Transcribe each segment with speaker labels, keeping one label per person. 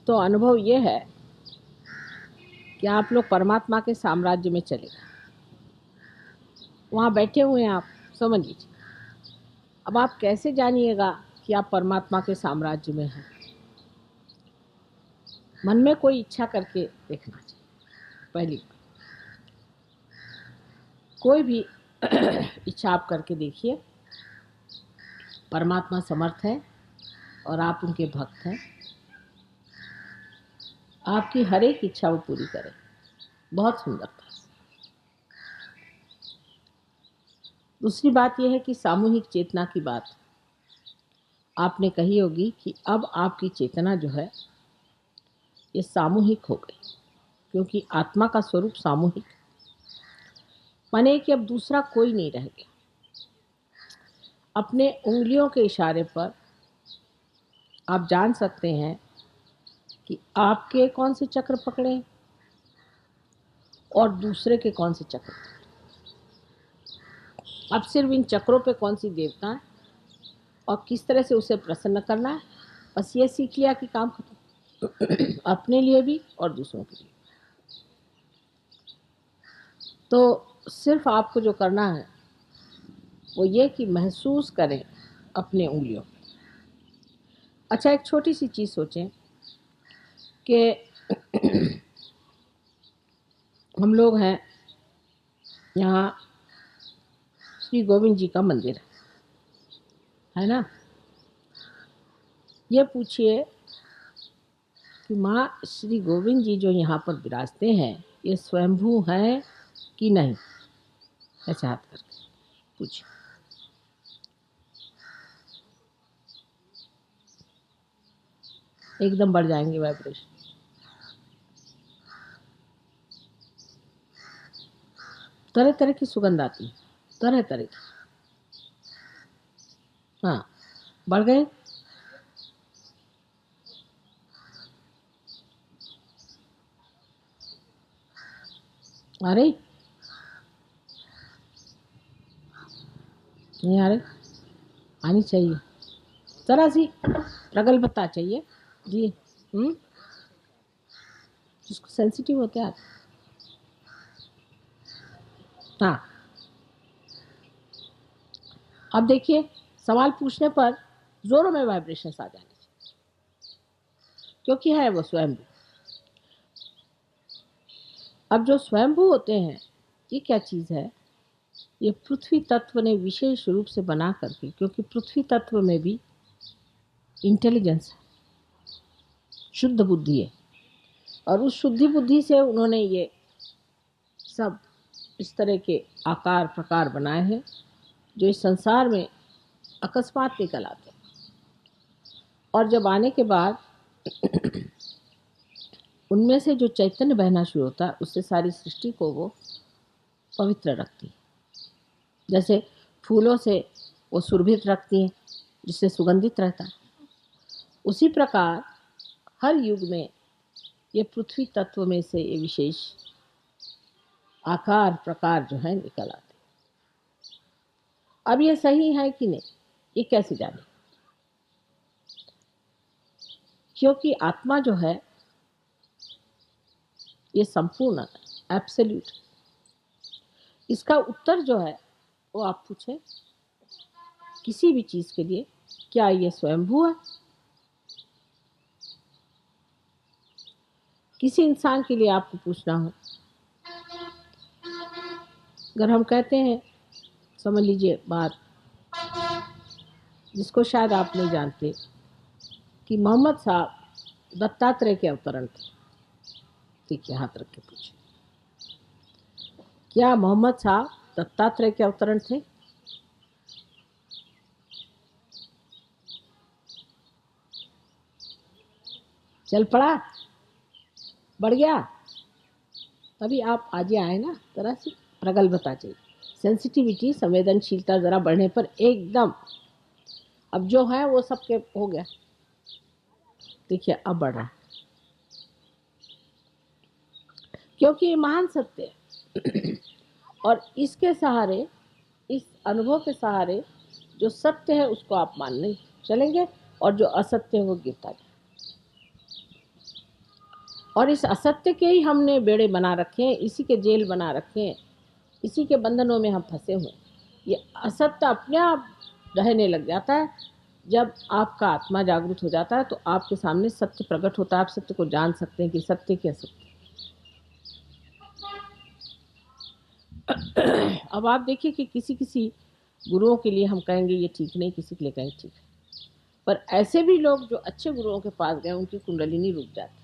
Speaker 1: तो अनुभव ये है कि आप लोग परमात्मा के साम्राज्य में चले गए, वहाँ बैठे हुए हैं आप, समझ लीजिए। अब आप कैसे जानिएगा कि आप परमात्मा के साम्राज्य में हैं? मन में कोई इच्छा करके देखना चाहिए। पहली बात, कोई भी इच्छा आप करके देखिए। परमात्मा समर्थ है और आप उनके भक्त हैं। आपकी हर एक इच्छा वो पूरी करें। बहुत सुंदर था। दूसरी बात यह है कि सामूहिक चेतना की बात आपने कही होगी कि अब आपकी चेतना जो है ये सामूहिक हो गई, क्योंकि आत्मा का स्वरूप सामूहिक, माने कि अब दूसरा कोई नहीं रह गया। अपने उंगलियों के इशारे पर आप जान सकते हैं कि आपके कौन से चक्र पकड़े और दूसरे के कौन से चक्र। अब सिर्फ इन चक्रों पे कौन सी देवता है और किस तरह से उसे प्रसन्न करना है, बस ये सीख लिया कि काम खत्म। अपने लिए भी और दूसरों के लिए। तो सिर्फ आपको जो करना है वो ये कि महसूस करें अपने उंगलियों में। अच्छा, एक छोटी सी चीज़ सोचें कि हम लोग हैं यहाँ, श्री गोविंद जी का मंदिर है ना। ये पूछिए कि माँ श्री गोविंद जी जो यहाँ पर विराजते हैं ये स्वयंभू हैं कि नहीं? ऐसे हाथ करके पूछिए। एकदम बढ़ जाएंगे वाइब्रेशन। तरह तरह की सुगंध आती है, तरह तरह की। हाँ, बढ़ गए। अरे नहीं आ रहे, आनी चाहिए। जरा सी प्रगल्भता चाहिए जी। जिसको सेंसिटिव होते हैं। हाँ, अब देखिए, सवाल पूछने पर जोरों में वाइब्रेशंस आ जाने चाहिए, क्योंकि है वो स्वयंभू। अब जो स्वयंभू होते हैं ये क्या चीज़ है? ये पृथ्वी तत्व ने विशेष रूप से बना करके, क्योंकि पृथ्वी तत्व में भी इंटेलिजेंस है, शुद्ध बुद्धि है, और उस शुद्धि बुद्धि से उन्होंने ये सब इस तरह के आकार प्रकार बनाए हैं जो इस संसार में अकस्मात निकल आते हैं। और जब आने के बाद उनमें से जो चैतन्य बहना शुरू होता है उससे सारी सृष्टि को वो पवित्र रखती है। जैसे फूलों से वो सुरभित रखती हैं जिससे सुगंधित रहता है, उसी प्रकार हर युग में ये पृथ्वी तत्व में से ये विशेष आकार प्रकार जो है निकल आते हैं। अब ये सही है कि नहीं, ये कैसे जाने? क्योंकि आत्मा जो है ये संपूर्ण एब्सोल्यूट। इसका उत्तर जो है वो आप पूछें किसी भी चीज के लिए, क्या ये स्वयंभू है? किसी इंसान के लिए आपको पूछना हो, अगर हम कहते हैं, समझ लीजिए बात जिसको शायद आप नहीं जानते, कि मोहम्मद साहब दत्तात्रेय के अवतरण थे। ठीक है, हाथ रख के पूछिए, क्या मोहम्मद साहब दत्तात्रेय के अवतरण थे? चल पड़ा, बढ़ गया। तभी आप आज आए ना, तरह से प्रगल्भता चाहिए, सेंसिटिविटी, संवेदनशीलता जरा बढ़ने पर एकदम अब जो है वो सबके हो गया। देखिए अब बढ़ रहा है, क्योंकि ये महान सत्य है। और इसके सहारे, इस अनुभव के सहारे जो सत्य है उसको आप मानने चलेंगे और जो असत्य है वो गिरता जाए। और इस असत्य के ही हमने बेड़े बना रखे हैं, इसी के जेल बना रखे हैं, इसी के बंधनों में हम फंसे हुए। ये असत्य अपने आप रहने लग जाता है। जब आपका आत्मा जागृत हो जाता है तो आपके सामने सत्य प्रकट होता है, आप सत्य को जान सकते हैं कि सत्य क्या सत्य। अब आप देखिए कि किसी किसी गुरुओं के लिए हम कहेंगे ये ठीक नहीं, किसी के लिए कहेंगे ठीक है, पर ऐसे भी लोग जो अच्छे गुरुओं के पास गए उनकी कुंडलिनी रुक जाती।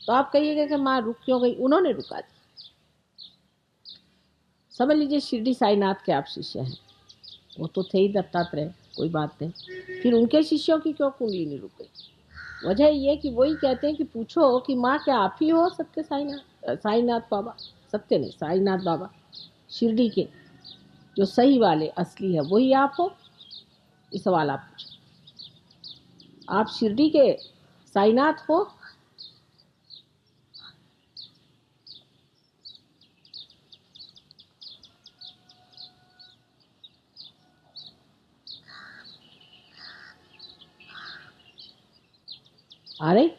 Speaker 1: तो आप कहिएगा कि माँ रुक क्यों गई? उन्होंने रुका दी। समझ लीजिए शिरडी साईनाथ के आप शिष्य हैं, वो तो थे ही दत्तात्रेय, कोई बात नहीं, फिर उनके शिष्यों की क्यों कुंडलिनी रुक गई? वजह ये कि वही कहते हैं कि पूछो कि माँ क्या आप ही हो सत्य साईनाथ, साईनाथ बाबा, सत्य नहीं साईनाथ बाबा, शिरडी के जो सही वाले असली है वही आप हो? ये सवाल आप पूछो। आप शिरडी के साईनाथ हो? आ रही?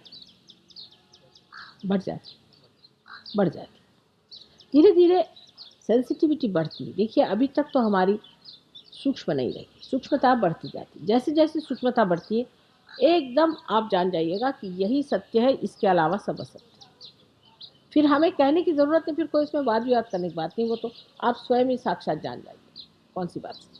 Speaker 1: बढ़ जाती, बढ़ जाती, धीरे धीरे सेंसिटिविटी बढ़ती है। देखिए अभी तक तो हमारी सूक्ष्म नहीं रही, सूक्ष्मता बढ़ती जाती, जैसे जैसे सूक्ष्मता बढ़ती है एकदम आप जान जाइएगा कि यही सत्य है, इसके अलावा सब असत्य। फिर हमें कहने की ज़रूरत नहीं, फिर कोई इसमें वाद विवाद करने की बात नहीं, वो तो आप स्वयं ही साक्षात जान जाइए कौन सी बात है।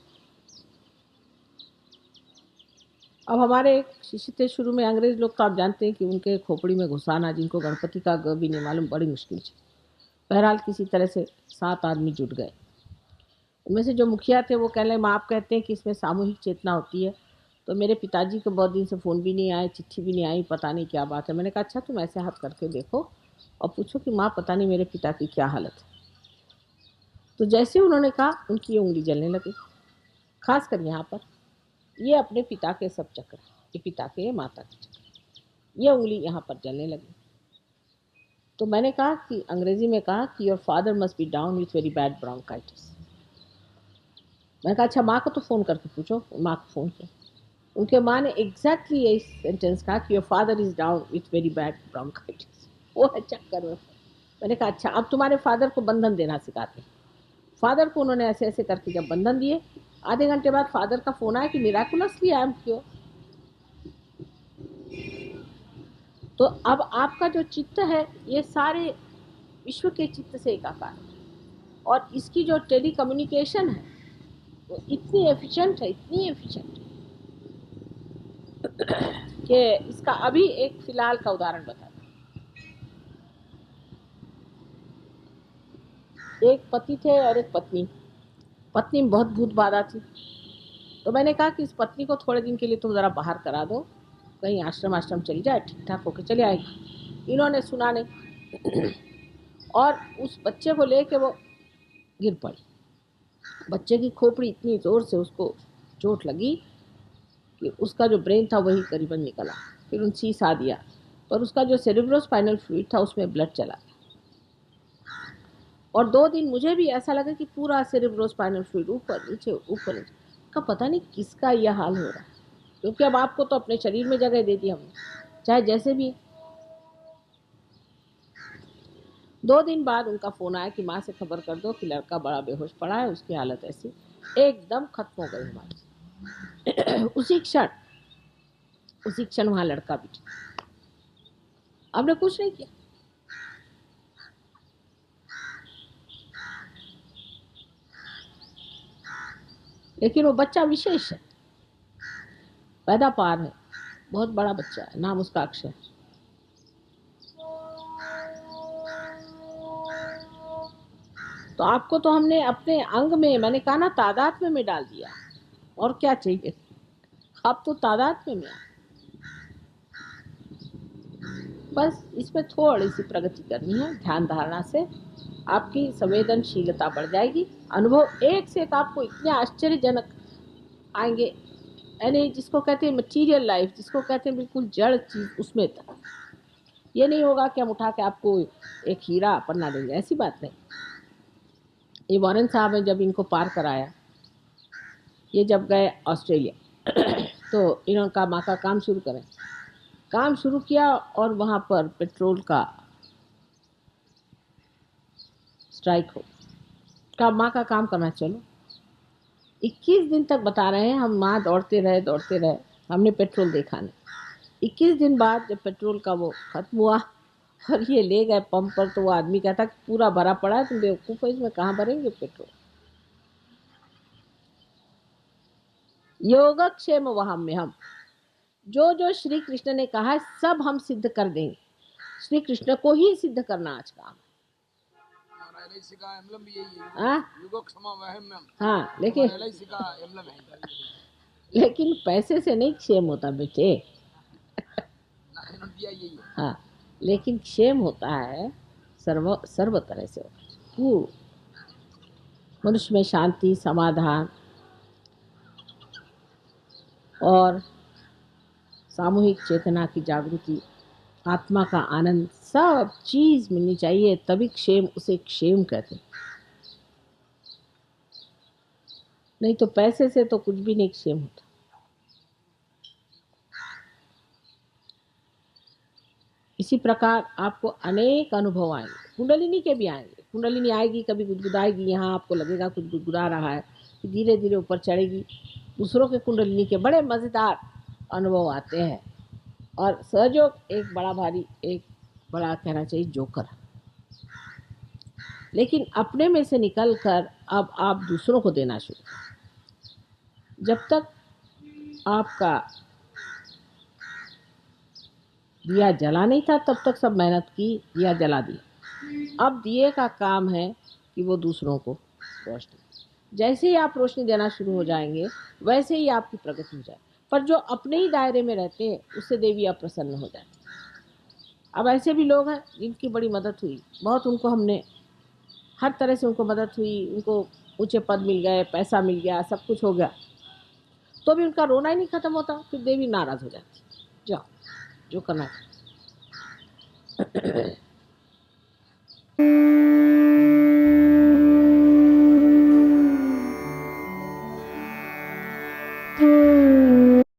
Speaker 1: अब हमारे एक शिष्य थे शुरू में, अंग्रेज लोग तो आप जानते हैं कि उनके खोपड़ी में घुसाना, जिनको गणपति का ग भी नहीं मालूम, बड़ी मुश्किल थी। बहरहाल किसी तरह से 7 आदमी जुट गए। उनमें से जो मुखिया थे वो कह रहे माँ आप कहते हैं कि इसमें सामूहिक चेतना होती है, तो मेरे पिताजी को बहुत दिन से फ़ोन भी नहीं आए, चिट्ठी भी नहीं आई, पता नहीं क्या बात है। मैंने कहा अच्छा तुम ऐसे हाथ करके देखो और पूछो कि माँ पता नहीं मेरे पिता की क्या हालत है। तो जैसे उन्होंने कहा उनकी उंगली जलने लगी, खासकर यहाँ पर, ये अपने पिता के सब चक्र, ये पिता के ये माता के चक्र, ये उंगली यहाँ पर जलने लगी। तो मैंने कहा कि अंग्रेजी में कहा कि your father must be down with very bad bronchitis. मैंने कहा अच्छा माँ को तो फ़ोन करके पूछो। माँ को फ़ोन किया, उनके माँ ने एग्जैक्टली यही सेंटेंस कहा कि your father is down with very bad bronchitis. वो है चक्कर में। मैंने कहा अच्छा अब तुम्हारे फादर को बंधन देना सिखाते हैं। फादर को उन्होंने ऐसे ऐसे करके जब बंधन दिए, आधे घंटे बाद फादर का फ़ोन आया कि मिराकुलसली आई एम क्योर। तो अब आपका जो चित्त है ये सारे विश्व के चित्त से एकाकार है, और इसकी जो टेली कम्युनिकेशन है वो इतनी एफिशिएंट है, इतनी एफिशिएंट कि इसका अभी एक फिलहाल का उदाहरण बताता हूँ। एक पति थे और एक पत्नी। पत्नी में बहुत भूत बाधा थी, तो मैंने कहा कि इस पत्नी को थोड़े दिन के लिए तुम ज़रा बाहर करा दो, कहीं आश्रम चली जाए, ठीक ठाक होकर चले आएगी। इन्होंने सुना नहीं और उस बच्चे को लेके वो गिर पड़ी। बच्चे की खोपड़ी इतनी ज़ोर से उसको चोट लगी कि उसका जो ब्रेन था वही करीबन निकला। फिर उन सीसा दिया, पर उसका जो सेरेब्रोस्पाइनल फ्लूइड था उसमें ब्लड चला गया। और 2 दिन मुझे भी ऐसा लगा कि पूरा सेरेब्रोस्पाइनल फ्लूइड ऊपर नीचे ऊपर नीचे का, पता नहीं किसका यह हाल हो रहा है, क्योंकि अब आपको तो अपने शरीर में जगह दे दी हमने, चाहे जैसे भी। 2 दिन बाद उनका फ़ोन आया कि माँ से खबर कर दो कि लड़का बड़ा बेहोश पड़ा है, उसकी हालत ऐसी। एकदम खत्म हो गई हमारी। उसी क्षण वहाँ लड़का भी ठीक। आपने कुछ नहीं किया, लेकिन वो बच्चा विशेष है, पैदा पार है, बहुत बड़ा बच्चा है, नाम उसका अक्षय। तो आपको तो हमने अपने अंग में, मैंने कहा ना, तादात्म्य में डाल दिया, और क्या चाहिए? आप तो तादात्म्य में। बस इसमें थोड़ी सी प्रगति करनी है, ध्यान धारणा से आपकी संवेदनशीलता बढ़ जाएगी। अनुभव एक से एक आपको इतने आश्चर्यजनक आएंगे, यानी जिसको कहते हैं मटीरियल लाइफ, जिसको कहते हैं बिल्कुल जड़ चीज़, उसमें तक। ये नहीं होगा कि हम उठा के आपको एक हीरा पन्ना देंगे, ऐसी बात नहीं। ये वॉरेन साहब हैं, जब इनको पार कराया, ये जब गए ऑस्ट्रेलिया तो इन्होंने कहा माँ का काम शुरू करें। काम शुरू किया और वहाँ पर पेट्रोल का स्ट्राइक हो। का माँ का काम करना, चलो 21 दिन तक बता रहे हैं हम, माँ दौड़ते रहे, हमने पेट्रोल देखा नहीं। 21 दिन बाद जब पेट्रोल का वो खत्म हुआ और ये ले गए पंप पर, तो वो आदमी कहता कि पूरा भरा पड़ा है, तुम बेवकूफ़ हो, इसमें कहाँ भरेंगे पेट्रोल। योगक्षेम वहम में हम जो जो श्री कृष्ण ने कहा है सब हम सिद्ध कर देंगे। श्री कृष्ण को ही सिद्ध करना आज काम है। हाँ, लेकिन पैसे से नहीं क्षेम होता बेटे। हाँ, लेकिन क्षेम होता है सर्व तरह से। मनुष्य में शांति, समाधान और सामूहिक चेतना की जागृति, आत्मा का आनंद, सब चीज मिलनी चाहिए, तभी क्षेम, उसे क्षेम कहते हैं। नहीं तो पैसे से तो कुछ भी नहीं क्षेम होता। इसी प्रकार आपको अनेक अनुभव आएंगे, कुंडलिनी के भी आएंगे। कुंडलिनी आएगी, कभी गुदगुदाएगी, यहाँ आपको लगेगा कुछ गुदगुदा रहा है, फिर धीरे धीरे ऊपर चढ़ेगी। दूसरों के कुंडलिनी के बड़े मज़ेदार अनुभव आते हैं। और सहयोग एक बड़ा भारी, एक बड़ा कहना चाहिए जोकर, लेकिन अपने में से निकल कर अब आप दूसरों को देना शुरू करें। जब तक आपका दिया जला नहीं था तब तक सब मेहनत की, दिया जला दिया। अब दिए का काम है कि वो दूसरों को रोशनी, जैसे ही आप रोशनी देना शुरू हो जाएंगे वैसे ही आपकी प्रगति हो जाए। पर जो अपने ही दायरे में रहते हैं उससे देवी अप्रसन्न हो जाती। अब ऐसे भी लोग हैं जिनकी बड़ी मदद हुई, बहुत उनको हमने हर तरह से उनको मदद हुई, उनको ऊंचे पद मिल गए, पैसा मिल गया, सब कुछ हो गया, तो भी उनका रोना ही नहीं खत्म होता। फिर देवी नाराज हो जाती, जाओ जो करना है।